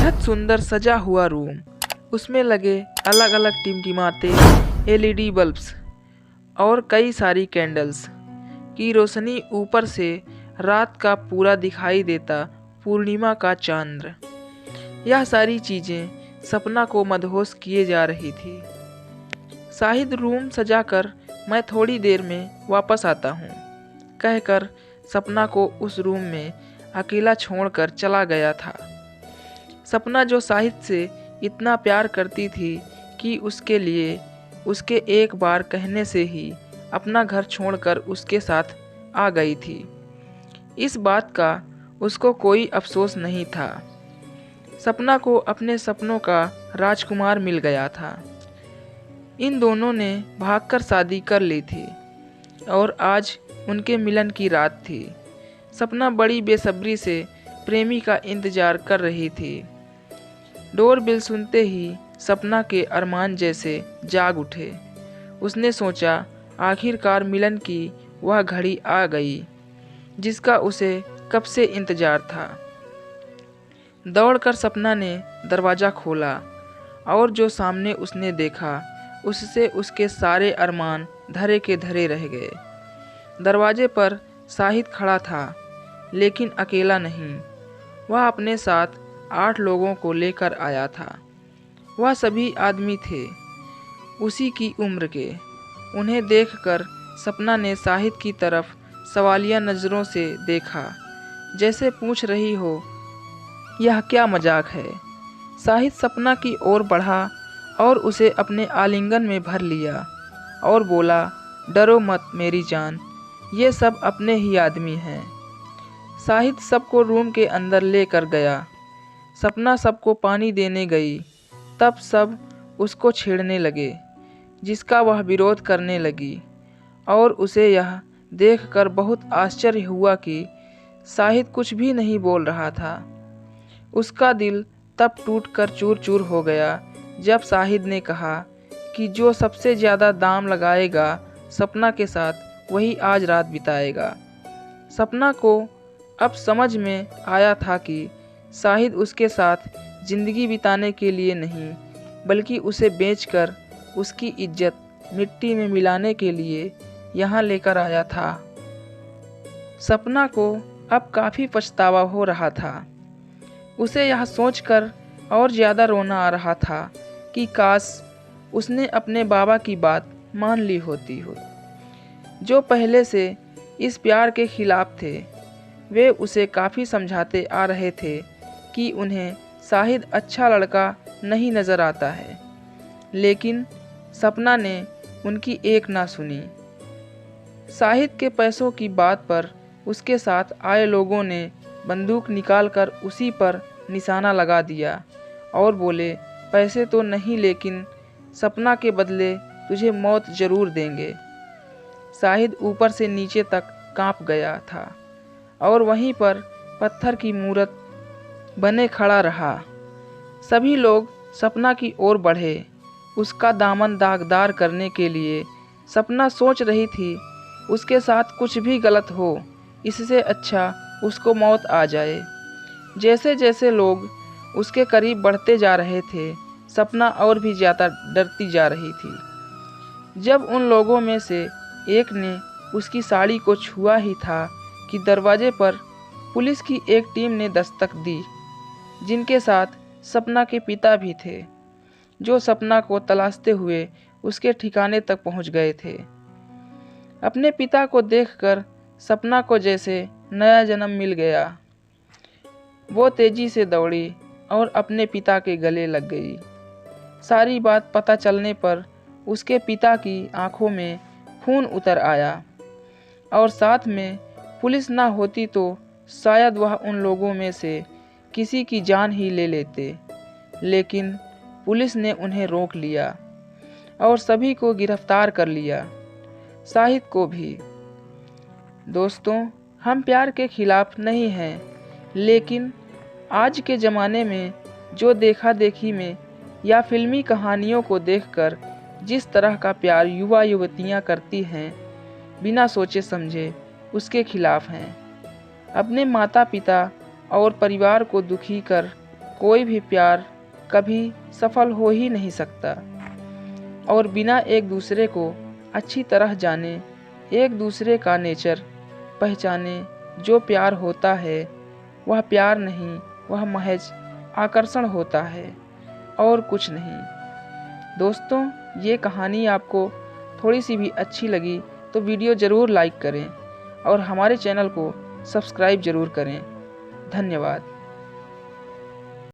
बेहद सुंदर सजा हुआ रूम, उसमें लगे अलग अलग टिमटिमाते एलईडी बल्ब्स और कई सारी कैंडल्स की रोशनी ऊपर से रात का पूरा दिखाई देता पूर्णिमा का चांद। यह सारी चीज़ें सपना को मदहोश किए जा रही थी। शाहिद रूम सजाकर मैं थोड़ी देर में वापस आता हूँ कहकर सपना को उस रूम में अकेला छोड़कर चला गया था। सपना जो शाहिद से इतना प्यार करती थी कि उसके लिए उसके एक बार कहने से ही अपना घर छोड़कर उसके साथ आ गई थी। इस बात का उसको कोई अफसोस नहीं था। सपना को अपने सपनों का राजकुमार मिल गया था। इन दोनों ने भागकर शादी कर ली थी और आज उनके मिलन की रात थी। सपना बड़ी बेसब्री से प्रेमी का इंतजार कर रही थी। डोर बेल सुनते ही सपना के अरमान जैसे जाग उठे। उसने सोचा आखिरकार मिलन की वह घड़ी आ गई जिसका उसे कब से इंतजार था। दौड़कर सपना ने दरवाज़ा खोला और जो सामने उसने देखा उससे उसके सारे अरमान धरे के धरे रह गए। दरवाजे पर शाहिद खड़ा था, लेकिन अकेला नहीं। वह अपने साथ 8 लोगों को लेकर आया था। वह सभी आदमी थे, उसी की उम्र के। उन्हें देखकर सपना ने शाहिद की तरफ सवालिया नज़रों से देखा, जैसे पूछ रही हो यह क्या मजाक है। शाहिद सपना की ओर बढ़ा और उसे अपने आलिंगन में भर लिया और बोला, डरो मत मेरी जान, ये सब अपने ही आदमी हैं। शाहिद सबको रूम के अंदर लेकर गया। सपना सबको पानी देने गई, तब सब उसको छेड़ने लगे, जिसका वह विरोध करने लगी और उसे यह देखकर बहुत आश्चर्य हुआ कि शाहिद कुछ भी नहीं बोल रहा था। उसका दिल तब टूटकर चूर चूर हो गया जब शाहिद ने कहा कि जो सबसे ज़्यादा दाम लगाएगा सपना के साथ वही आज रात बिताएगा। सपना को अब समझ में आया था कि शाहिद उसके साथ ज़िंदगी बिताने के लिए नहीं, बल्कि उसे बेचकर उसकी इज्जत मिट्टी में मिलाने के लिए यहाँ लेकर आया था। सपना को अब काफ़ी पछतावा हो रहा था। उसे यह सोचकर और ज़्यादा रोना आ रहा था कि काश उसने अपने बाबा की बात मान ली होती हो, जो पहले से इस प्यार के खिलाफ थे। वे उसे काफ़ी समझाते आ रहे थे कि उन्हें शाहिद अच्छा लड़का नहीं नज़र आता है, लेकिन सपना ने उनकी एक ना सुनी। शाहिद के पैसों की बात पर उसके साथ आए लोगों ने बंदूक निकालकर उसी पर निशाना लगा दिया और बोले, पैसे तो नहीं, लेकिन सपना के बदले तुझे मौत ज़रूर देंगे। शाहिद ऊपर से नीचे तक कांप गया था और वहीं पर पत्थर की मूरत बने खड़ा रहा। सभी लोग सपना की ओर बढ़े, उसका दामन दागदार करने के लिए। सपना सोच रही थी उसके साथ कुछ भी गलत हो, इससे अच्छा उसको मौत आ जाए। जैसे जैसे लोग उसके करीब बढ़ते जा रहे थे, सपना और भी ज़्यादा डरती जा रही थी। जब उन लोगों में से एक ने उसकी साड़ी को छुआ ही था कि दरवाजे पर पुलिस की एक टीम ने दस्तक दी, जिनके साथ सपना के पिता भी थे, जो सपना को तलाशते हुए उसके ठिकाने तक पहुंच गए थे। अपने पिता को देखकर सपना को जैसे नया जन्म मिल गया। वो तेजी से दौड़ी और अपने पिता के गले लग गई। सारी बात पता चलने पर उसके पिता की आंखों में खून उतर आया और साथ में पुलिस ना होती तो शायद वह उन लोगों में से किसी की जान ही ले लेते, लेकिन पुलिस ने उन्हें रोक लिया और सभी को गिरफ्तार कर लिया, शाहिद को भी। दोस्तों, हम प्यार के खिलाफ नहीं हैं, लेकिन आज के ज़माने में जो देखा देखी में या फिल्मी कहानियों को देखकर जिस तरह का प्यार युवा युवतियां करती हैं, बिना सोचे समझे उसके खिलाफ हैं। अपने माता पिता और परिवार को दुखी कर कोई भी प्यार कभी सफल हो ही नहीं सकता। और बिना एक दूसरे को अच्छी तरह जाने, एक दूसरे का नेचर पहचाने जो प्यार होता है वह प्यार नहीं, वह महज आकर्षण होता है और कुछ नहीं। दोस्तों, ये कहानी आपको थोड़ी सी भी अच्छी लगी तो वीडियो ज़रूर लाइक करें और हमारे चैनल को सब्सक्राइब ज़रूर करें। धन्यवाद।